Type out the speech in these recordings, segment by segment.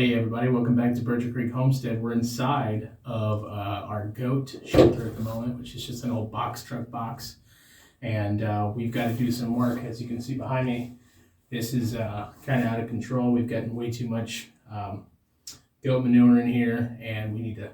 Hey everybody, welcome back to Bircher Creek Homestead. We're inside of our goat shelter at the moment, which is just an old box truck box. And we've got to do some work. As you can see behind me, this is kind of out of control. We've gotten way too much goat manure in here, and we need to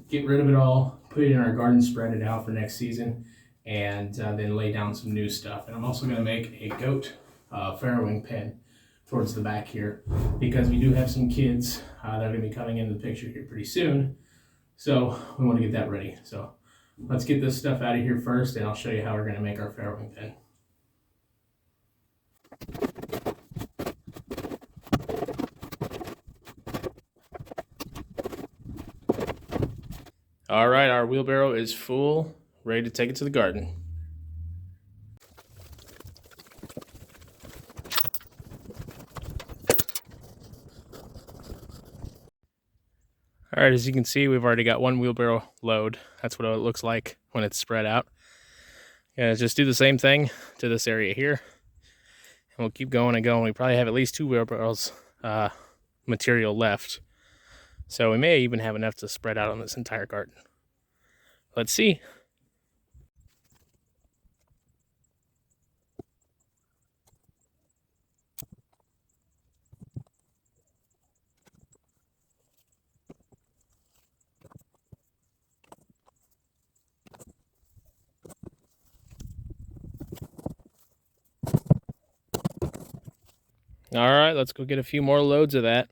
get rid of it all, put it in our garden, spread it out for next season, and then lay down some new stuff. And I'm also going to make a goat farrowing pen towards the back here, because we do have some kids that are going to be coming into the picture here pretty soon, so we want to get that ready. So let's get this stuff out of here first, and I'll show you how we're going to make our farrowing pen. All right, our wheelbarrow is full, ready to take it to the garden. All right, as you can see, we've already got one wheelbarrow load. That's what it looks like when it's spread out. Yeah, just do the same thing to this area here, and we'll keep going and going. We probably have at least 2 wheelbarrows material left, so we may even have enough to spread out on this entire garden. Let's see. All right, let's go get a few more loads of that.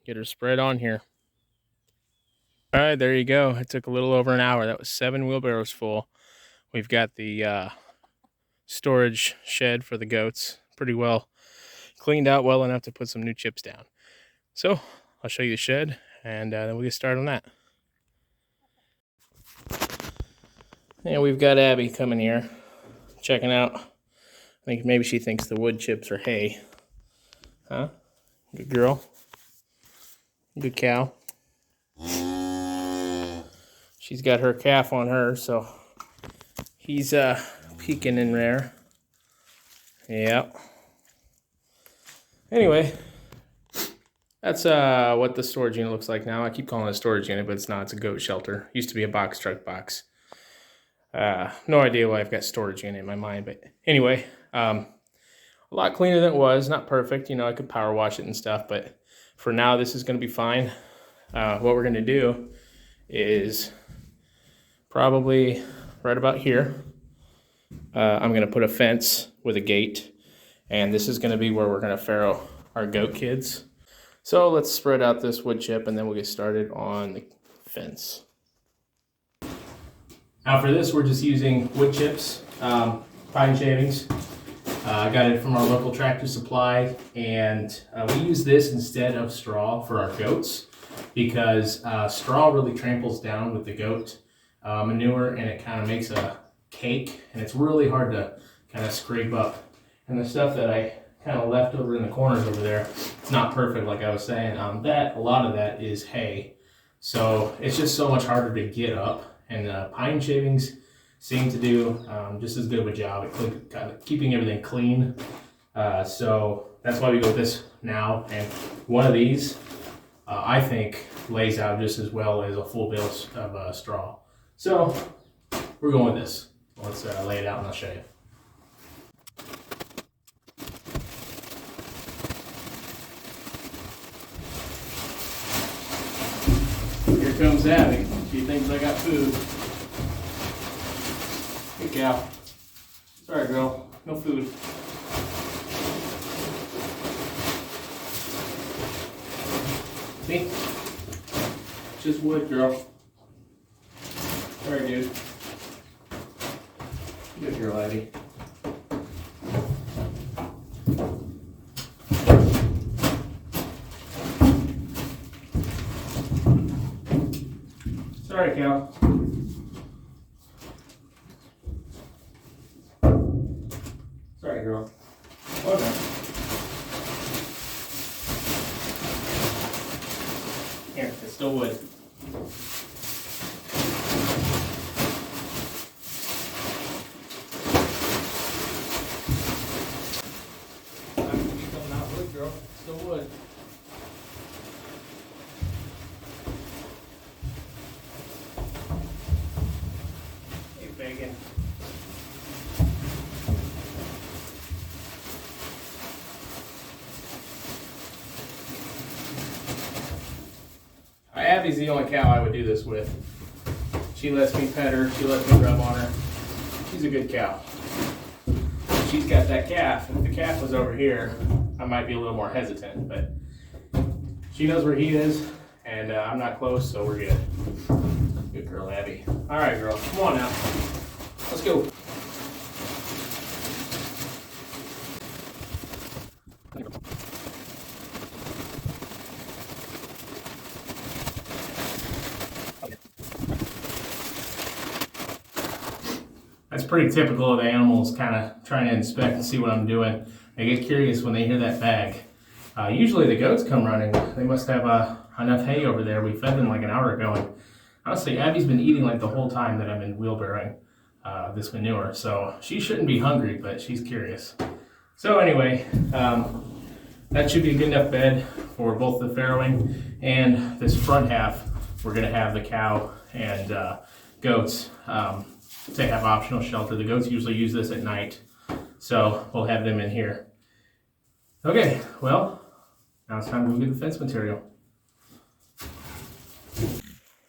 Get her spread on here. All right, there you go. It took a little over an hour. That was 7 wheelbarrows full. We've got the storage shed for the goats pretty well cleaned out, well enough to put some new chips down. So I'll show you the shed, and then we'll get started on that. And we've got Abby coming here, checking out. I think maybe she thinks the wood chips are hay. Huh? Good girl. Good cow. She's got her calf on her, so he's peeking in there. Yep. Anyway, that's what the storage unit looks like now. I keep calling it a storage unit, but it's not. It's a goat shelter. Used to be a box truck box. No idea why I've got storage unit in my mind, but anyway, a lot cleaner than it was. Not perfect, you know, I could power wash it and stuff, but for now this is going to be fine. What we're going to do is probably right about here, I'm going to put a fence with a gate, and this is going to be where we're going to farrow our goat kids. So let's spread out this wood chip, and then we'll get started on the fence. Now for this, we're just using wood chips, pine shavings. I got it from our local Tractor Supply, and we use this instead of straw for our goats, because straw really tramples down with the goat manure, and it kind of makes a cake, and it's really hard to kind of scrape up. And the stuff that I kind of left over in the corners over there, it's not perfect, like I was saying. A lot of that is hay, so it's just so much harder to get up. And pine shavings seem to do just as good of a job at kind of keeping everything clean. So that's why we go with this now. And one of these, I think, lays out just as well as a full bale of straw. So we're going with this. Let's lay it out and I'll show you. Here comes Abby. She thinks I got food. Hey cow. Sorry girl, no food. See? Just wood, girl. Sorry dude. Good girl, Abby. Sorry, cow. Sorry, girl. Okay. Here, it's still wood. Not gonna be coming out wood, girl. It's still wood. Abby's the only cow I would do this with. She lets me pet her, she lets me rub on her. She's a good cow. She's got that calf. If the calf was over here, I might be a little more hesitant, but she knows where he is, and I'm not close, so we're good. Good girl, Abby. All right, girl, come on now. Let's go. That's pretty typical of the animals kind of trying to inspect and see what I'm doing. They get curious when they hear that bag. Usually the goats come running. They must have enough hay over there. We fed them like an hour ago. And honestly, Abby's been eating like the whole time that I've been wheelbarrowing this manure. So she shouldn't be hungry, but she's curious. So anyway, that should be a good enough bed for both the farrowing and this front half. We're going to have the cow and goats to have optional shelter. The goats usually use this at night, so we'll have them in here. Okay, well, now it's time to go get the fence material.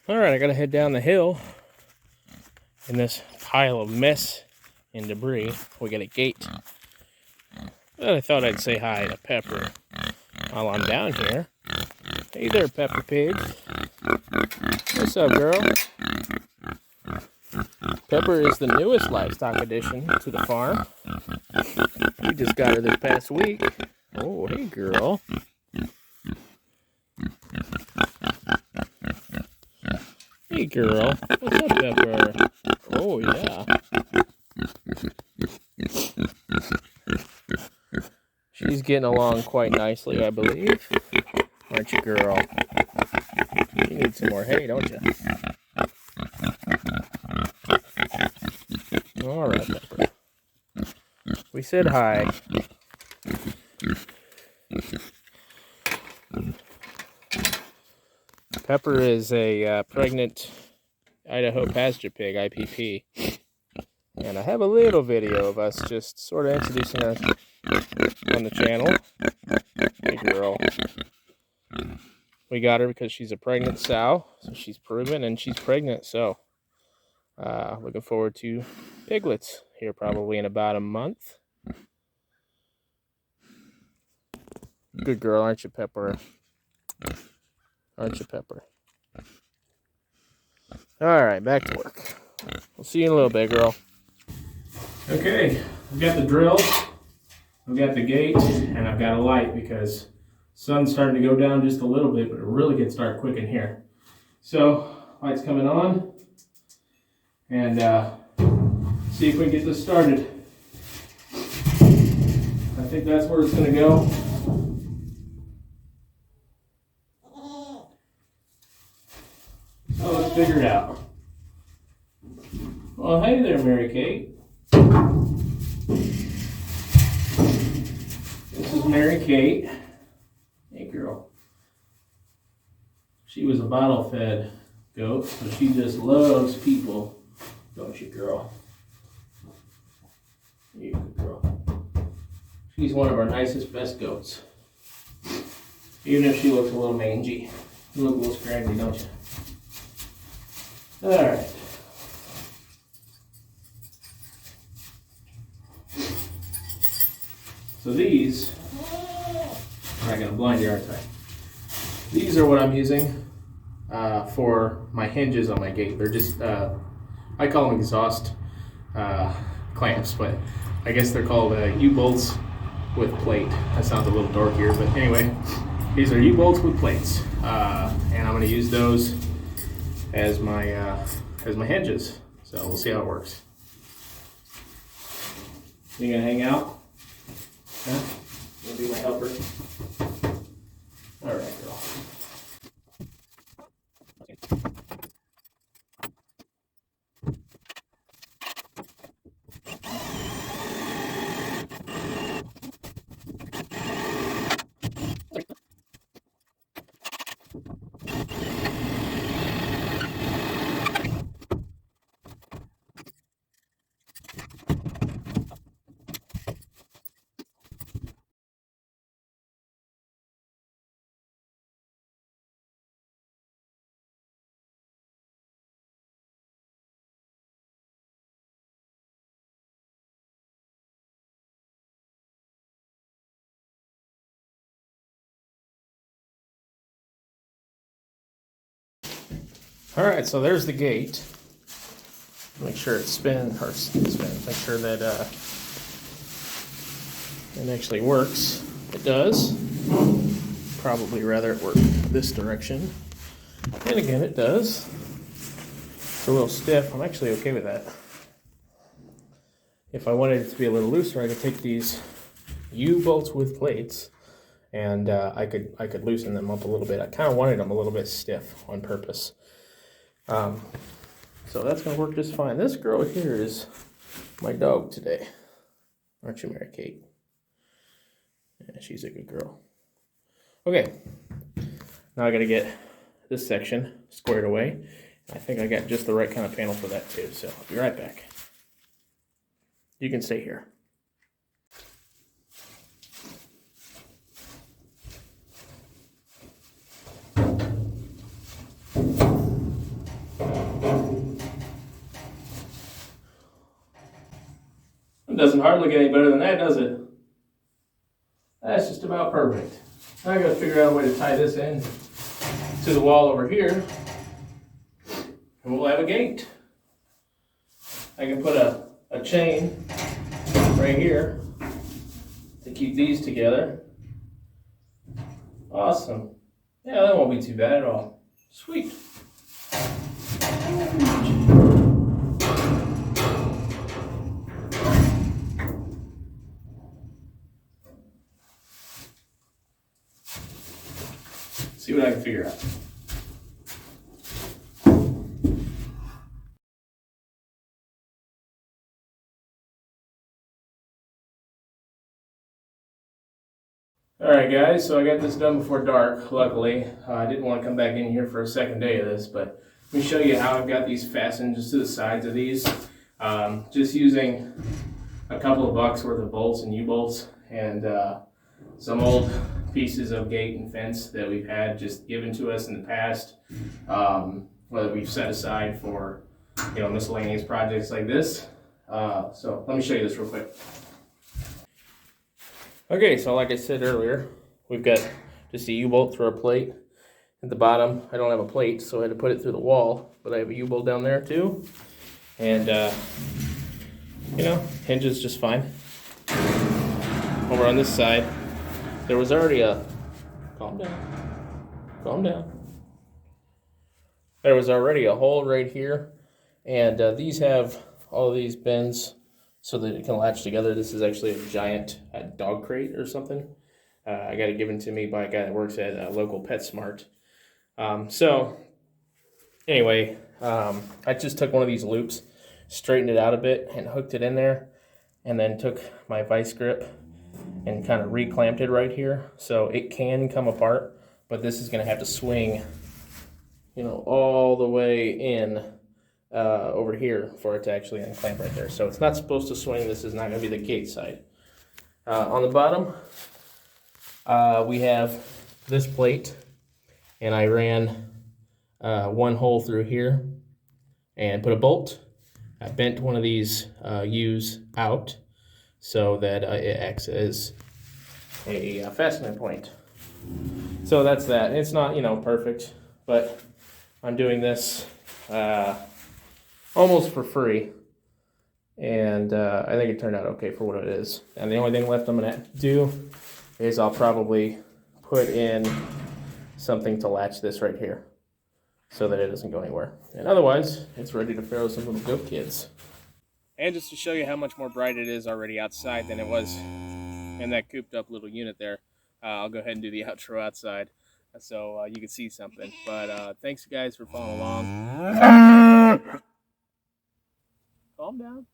All right, I gotta head down the hill in this pile of mess and debris. We got a gate. But I thought I'd say hi to Pepper while I'm down here. Hey there, Pepper Pig. What's up, girl? Pepper is the newest livestock addition to the farm. We just got her this past week. Oh, hey, girl. Hey, girl. What's up, Pepper? Oh, yeah. She's getting along quite nicely, I believe. Aren't you, girl? You need some more hay, don't you? All right, Pepper. We said hi. Pepper is a pregnant Idaho pasture pig, IPP. And I have a little video of us just sort of introducing her on the channel. Hey, girl. We got her because she's a pregnant sow, so she's proven, and she's pregnant, so looking forward to piglets here probably in about a month. Good girl, aren't you, Pepper? Aren't you, Pepper? Alright, back to work. We'll see you in a little bit, girl. Okay, I've got the drill, I've got the gate, and I've got a light because sun's starting to go down just a little bit, but it really gets dark quick in here. So, light's coming on, and see if we can get this started. I think that's where it's going to go. So let's figure it out. Well, hey there, Mary Kate. This is Mary Kate. Hey, girl. She was a bottle-fed goat, so she just loves people, don't you, girl? You good girl. She's one of our nicest, best goats. Even if she looks a little mangy. You look a little scraggly, don't you? Alright. So these, I'm not going to blind you, aren't I? These are what I'm using for my hinges on my gate. They're just, I call them exhaust clamps, but I guess they're called U-bolts with plate. That sounds a little dorkier, but anyway, these are U-bolts with plates, and I'm going to use those as my hinges. So we'll see how it works. You gonna hang out? Huh? You gonna be my helper? All right, girl. All right, so there's the gate. Make sure it spins. Make sure that it actually works. It does. Probably rather it work this direction. And again, it does. It's a little stiff. I'm actually okay with that. If I wanted it to be a little looser, I could take these U-bolts with plates, and I could loosen them up a little bit. I kind of wanted them a little bit stiff on purpose. So that's going to work just fine. This girl here is my dog today. Aren't you, Mary Kate? Yeah, she's a good girl. Okay, now I got to get this section squared away. I think I got just the right kind of panel for that too, so I'll be right back. You can stay here. It doesn't hardly get any better than that, does it? That's just about perfect. Now I gotta figure out a way to tie this in to the wall over here, and we'll have a gate. I can put a chain right here to keep these together. Awesome. Yeah, that won't be too bad at all. Sweet. See what I can figure out. Alright guys, so I got this done before dark, luckily. I didn't want to come back in here for a second day of this, but let me show you how I've got these fastened just to the sides of these. Just using a couple of bucks worth of bolts and U-bolts and some old pieces of gate and fence that we've had just given to us in the past, whether we've set aside for miscellaneous projects like this. So let me show you this real quick. Okay, so like I said earlier, we've got just a U-bolt through our plate. At the bottom, I don't have a plate, so I had to put it through the wall, but I have a U-bolt down there too. And, hinges just fine. Over on this side, there was already calm down. There was already a hole right here, and these have all of these bends so that it can latch together. This is actually a giant dog crate or something. I got it given to me by a guy that works at a local PetSmart. So anyway, I just took one of these loops, straightened it out a bit, and hooked it in there, and then took my vice grip and kind of reclamped it right here. So it can come apart, but this is going to have to swing, all the way in over here for it to actually unclamp right there. So it's not supposed to swing. This is not going to be the gate side. On the bottom, we have this plate, and I ran one hole through here and put a bolt. I bent one of these U's out so that it acts as a fastening point. So that's that. It's not, perfect, but I'm doing this almost for free, and I think it turned out okay for what it is. And the only thing left I'm gonna do is I'll probably put in something to latch this right here so that it doesn't go anywhere. And otherwise, it's ready to farrow some little goat kids. And just to show you how much more bright it is already outside than it was in that cooped up little unit there, I'll go ahead and do the outro outside so you can see something. But thanks guys for following along. Calm down.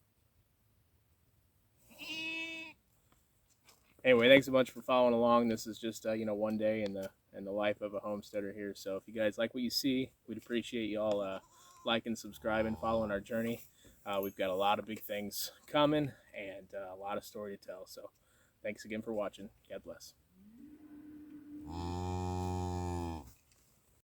Anyway, thanks a bunch for following along. This is just one day in the life of a homesteader here. So if you guys like what you see, we'd appreciate you all liking, subscribing, following our journey. We've got a lot of big things coming and a lot of story to tell. So thanks again for watching. God bless.